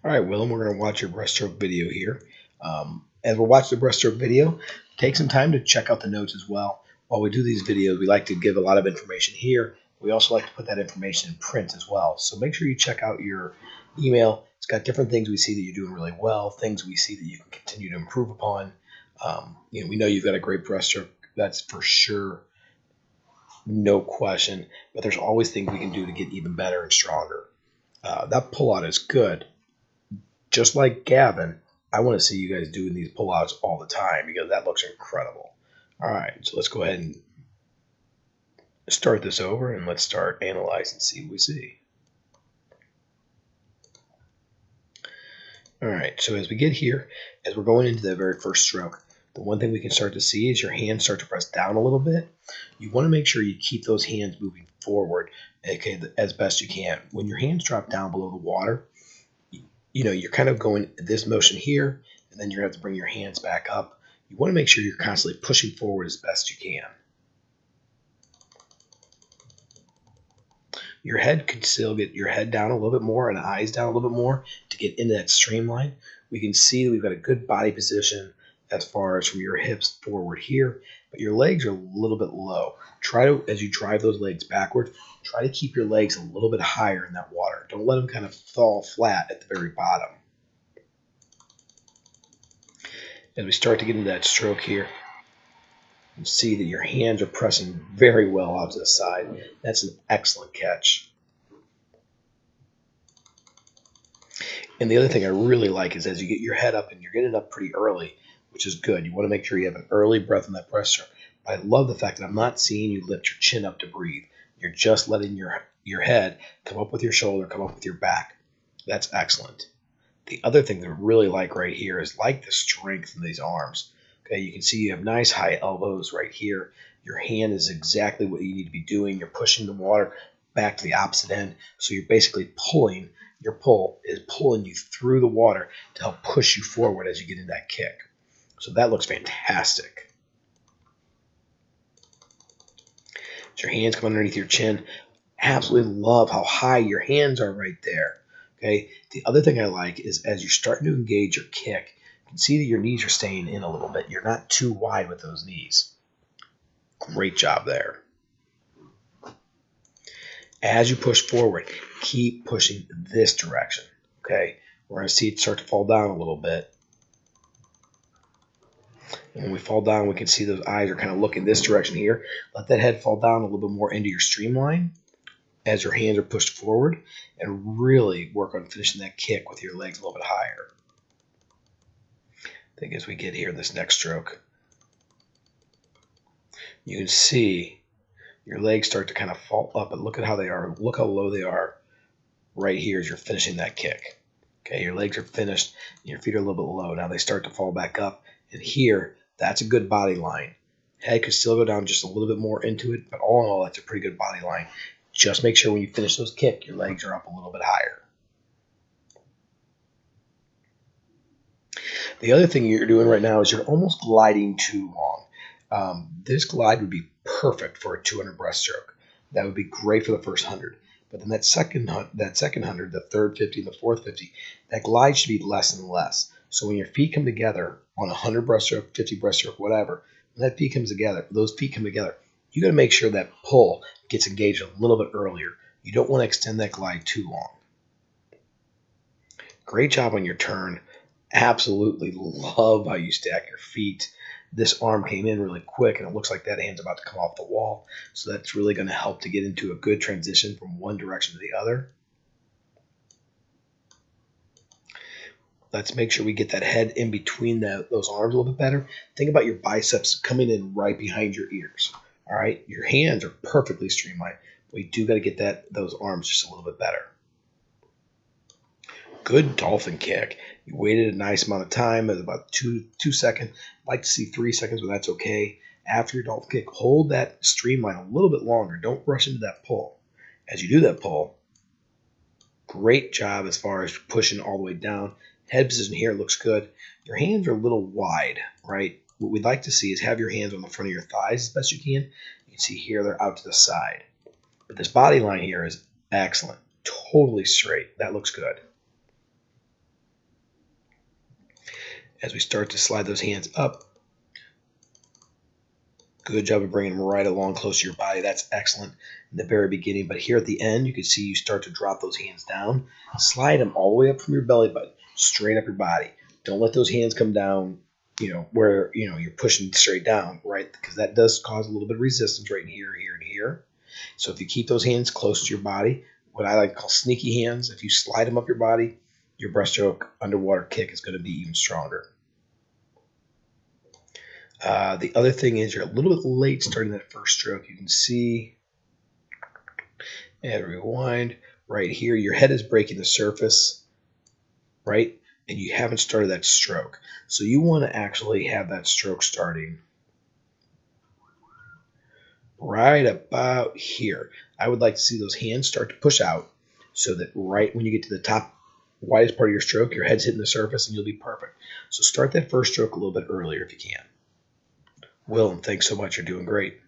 All right, Willem, we're going to watch your breaststroke video here. As we're watching the breaststroke video, take some time to check out the notes as well. While we do these videos, we like to give a lot of information here. We also like to put that information in print as well. So make sure you check out your email. It's got different things we see that you're doing really well, things we see that you can continue to improve upon. We know you've got a great breaststroke. That's for sure, no question. But there's always things we can do to get even better and stronger. That pullout is good. Just like Gavin, I want to see you guys doing these pullouts all the time because that looks incredible. All right, so let's go ahead and start this over and let's start analyzing and see what we see. All right, so as we get here, as we're going into the very first stroke, the one thing we can start to see is your hands start to press down a little bit. You want to make sure you keep those hands moving forward, okay, as best you can. When your hands drop down below the water, you're kind of going this motion here, and then you're going to have to bring your hands back up. You want to make sure you're constantly pushing forward as best you can. Your head could still get your head down a little bit more and eyes down a little bit more to get into that streamline. We can see that we've got a good body position as far as from your hips forward here, but your legs are a little bit low. Try to, as you drive those legs backward, try to keep your legs a little bit higher in that water. Don't let them kind of fall flat at the very bottom. As we start to get into that stroke here, you see that your hands are pressing very well out to the side. That's an excellent catch. And the other thing I really like is as you get your head up, and you're getting it up pretty early, which is good. You want to make sure you have an early breath in that breaststroke. I love the fact that I'm not seeing you lift your chin up to breathe. You're just letting your head come up with your shoulder, come up with your back. That's excellent. The other thing that I really like right here is like the strength in these arms. Okay, you can see you have nice high elbows right here. Your hand is exactly what you need to be doing. You're pushing the water back to the opposite end. So you're basically pulling, your pull is pulling you through the water to help push you forward as you get into that kick. So that looks fantastic. So your hands come underneath your chin. Absolutely love how high your hands are right there. Okay. The other thing I like is as you're starting to engage your kick, you can see that your knees are staying in a little bit. You're not too wide with those knees. Great job there. As you push forward, keep pushing this direction. Okay. We're going to see it start to fall down a little bit. And when we fall down, we can see those eyes are kind of looking this direction here. Let that head fall down a little bit more into your streamline as your hands are pushed forward, and really work on finishing that kick with your legs a little bit higher. I think as we get here, this next stroke, you can see your legs start to kind of fall up, and look at how they are. Look how low they are right here as you're finishing that kick. Okay, your legs are finished, and your feet are a little bit low. Now they start to fall back up, and here, that's a good body line. Head could still go down just a little bit more into it, but all in all, that's a pretty good body line. Just make sure when you finish those kicks, your legs are up a little bit higher. The other thing you're doing right now is you're almost gliding too long. This glide would be perfect for a 200 breaststroke. That would be great for the first 100. But then that second 100, the third 50, and the fourth 50, that glide should be less and less. So when your feet come together on 100 breaststroke, 50 breaststroke, whatever, when that feet comes together, those feet come together, you got to make sure that pull gets engaged a little bit earlier. You don't want to extend that glide too long. Great job on your turn. Absolutely love how you stack your feet. This arm came in really quick, and it looks like that hand's about to come off the wall. So that's really going to help to get into a good transition from one direction to the other. Let's make sure we get that head in between those arms a little bit better. Think about your biceps coming in right behind your ears. All right, your hands are perfectly streamlined. We do got to get those arms just a little bit better. Good dolphin kick. You waited a nice amount of time, at about two seconds. I'd like to see 3 seconds, but that's okay. After your dolphin kick, hold that streamline a little bit longer. Don't rush into that pull. As you do that pull, great job as far as pushing all the way down. Head position here looks good. Your hands are a little wide, right? What we'd like to see is have your hands on the front of your thighs as best you can. You can see here they're out to the side. But this body line here is excellent. Totally straight. That looks good. as we start to slide those hands up. Good job of bringing them right along close to your body. That's excellent in the very beginning. But here at the end, you can see you start to drop those hands down. Slide them all the way up from your belly button, straight up your body. Don't let those hands come down, where, you're pushing straight down, right? Because that does cause a little bit of resistance right here, here, and here. So if you keep those hands close to your body, what I like to call sneaky hands, if you slide them up your body, your breaststroke underwater kick is going to be even stronger. The other thing is you're a little bit late starting that first stroke. You can see, and rewind, right here, your head is breaking the surface, right? And you haven't started that stroke. So you want to actually have that stroke starting right about here. I would like to see those hands start to push out so that right when you get to the top, widest part of your stroke, your head's hitting the surface and you'll be perfect. So start that first stroke a little bit earlier if you can. Willem, thanks so much. You're doing great.